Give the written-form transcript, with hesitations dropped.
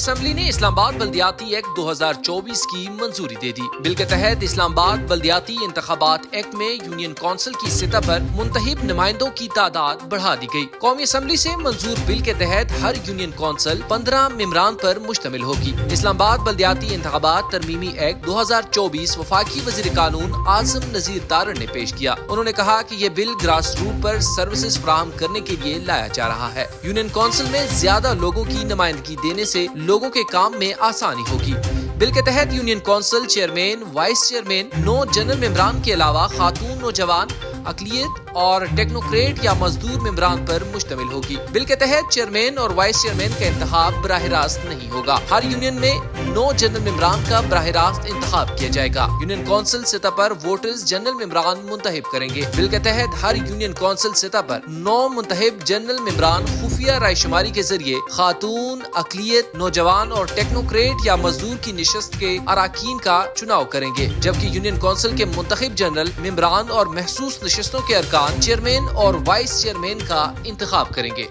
Assembly نے اسلام آباد بلدیاتی ایکٹ 2024 کی منظوری دے دی۔ بل کے تحت اسلام آباد بلدیاتی انتخابات ایکٹ میں یونین کونسل کی سطح پر منتخب نمائندوں کی تعداد بڑھا دی گئی۔ قومی اسمبلی سے منظور بل کے تحت ہر یونین کونسل 15 ممبران پر مشتمل ہوگی۔ اسلام آباد بلدیاتی انتخابات ترمیمی ایکٹ 2024 وفاقی وزیر قانون اعظم نذیر تارڑ نے پیش کیا۔ انہوں نے کہا کہ یہ بل گراس روٹ پر سروسز فراہم کرنے کے لیے لایا جا رہا ہے۔ یونین کونسل میں زیادہ لوگوں کی نمائندگی دینے سے لوگوں کے کام میں آسانی ہوگی۔ بل کے تحت union council chairman, vice chairman, 9 general ممبران کے علاوہ خاتون نوجوان، اقلیت اور ٹیکنوکریٹ یا مزدور ممبران پر مشتمل ہوگی۔ بل کے تحت چیئرمین اور وائس چیئرمین کا انتخاب براہ راست نہیں ہوگا۔ ہر یونین میں 9 جنرل ممبران کا براہ راست انتخاب کیا جائے گا۔ یونین کونسل سطح پر ووٹرز جنرل ممبران منتخب کریں گے۔ بل کے تحت ہر یونین کونسل سطح پر 9 منتخب جنرل ممبران خفیہ رائے شماری کے ذریعے خاتون، اقلیت، نوجوان اور ٹیکنوکریٹ یا مزدور کی نشست کے اراکین کا چناؤ کریں گے، جبکہ یونین کونسل کے منتخب جنرل ممبران اور محسوس نشستوں کے ارکان چیئرمین اور وائس چیئرمین کا انتخاب کریں گے۔